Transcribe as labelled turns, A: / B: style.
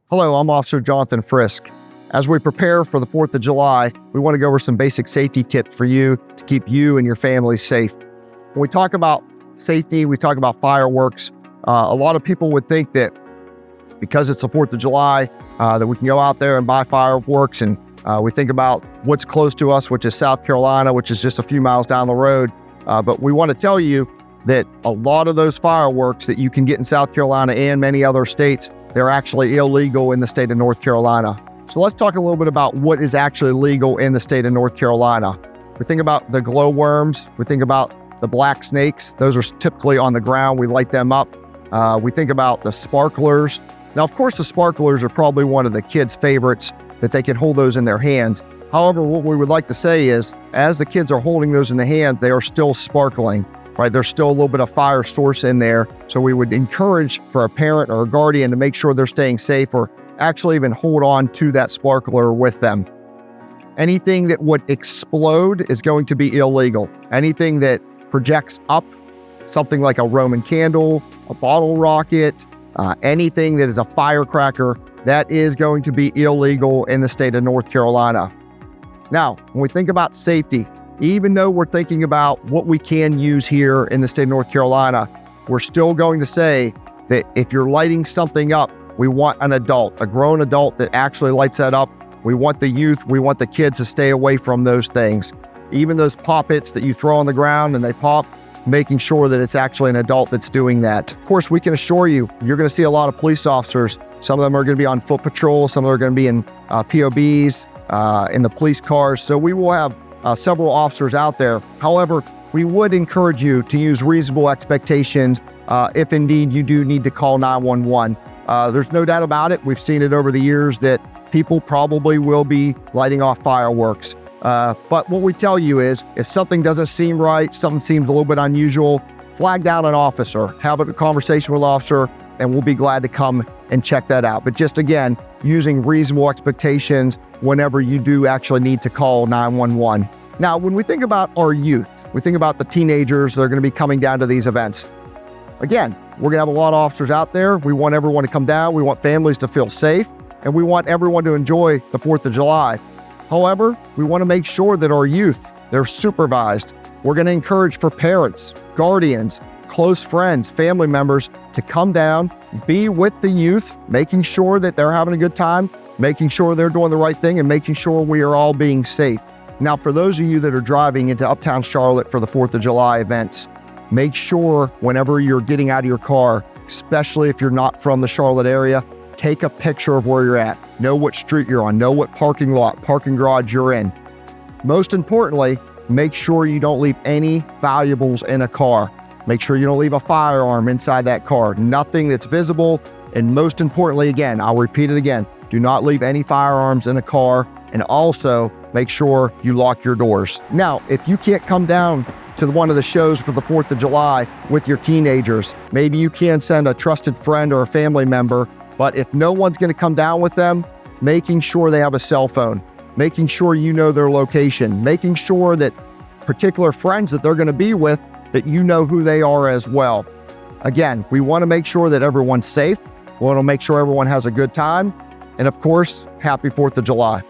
A: Hello, I'm Officer Jonathan Frisk. As we prepare for the 4th of July, we want to go over some basic safety tips for you to keep you and your family safe. When we talk about safety, we talk about fireworks. A lot of people would think that because it's the 4th of July, that we can go out there and buy fireworks, and we think about what's close to us, which is South Carolina, which is just a few miles down the road. But we want to tell you that a lot of those fireworks that you can get in South Carolina and many other states, they're actually illegal in the state of North Carolina. So let's talk a little bit about what is actually legal in the state of North Carolina. We think about the glowworms. We think about the black snakes. Those are typically on the ground. We light them up. We think about the sparklers. Now, of course, the sparklers are probably one of the kids' favorites, that they can hold those in their hands. However, what we would like to say is, as the kids are holding those in the hand, they are still sparkling, right? There's still a little bit of fire source in there. So we would encourage for a parent or a guardian to make sure they're staying safe, or actually even hold on to that sparkler with them. Anything that would explode is going to be illegal. Anything that projects up, something like a Roman candle, a bottle rocket, anything that is a firecracker, that is going to be illegal in the state of North Carolina. Now, when we think about safety, even though we're thinking about what we can use here in the state of North Carolina, we're still going to say that if you're lighting something up, we want an adult, a grown adult that actually lights that up. We want the youth, we want the kids to stay away from those things. Even those pop-its that you throw on the ground and they pop, making sure that it's actually an adult that's doing that. Of course, we can assure you, you're going to see a lot of police officers. Some of them are going to be on foot patrol. Some of them are going to be in POBs, in the police cars. So we will have several officers out there. However, we would encourage you to use reasonable expectations if indeed you do need to call 911. There's no doubt about it. We've seen it over the years that people probably will be lighting off fireworks. But what we tell you is, if something doesn't seem right, something seems a little bit unusual, flag down an officer, have a conversation with an officer, and we'll be glad to come and check that out. But just again, using reasonable expectations whenever you do actually need to call 911. Now, when we think about our youth, we think about the teenagers that are going to be coming down to these events. Again, we're going to have a lot of officers out there. We want everyone to come down. We want families to feel safe, and we want everyone to enjoy the 4th of July. However, we want to make sure that our youth, they're supervised. We're going to encourage for parents, guardians, close friends, family members to come down, be with the youth, making sure that they're having a good time, making sure they're doing the right thing, and making sure we are all being safe. Now, for those of you that are driving into Uptown Charlotte for the 4th of July events, make sure whenever you're getting out of your car, especially if you're not from the Charlotte area, take a picture of where you're at. Know what street you're on. Know what parking lot, parking garage you're in. Most importantly, make sure you don't leave any valuables in a car. Make sure you don't leave a firearm inside that car. Nothing that's visible. And most importantly, again, I'll repeat it again, do not leave any firearms in a car. And also make sure you lock your doors. Now, if you can't come down to one of the shows for the 4th of July with your teenagers, maybe you can send a trusted friend or a family member. But if no one's going to come down with them, making sure they have a cell phone, making sure you know their location, making sure that particular friends that they're going to be with, that you know who they are as well. Again, we want to make sure that everyone's safe. We want to make sure everyone has a good time. And of course, happy 4th of July.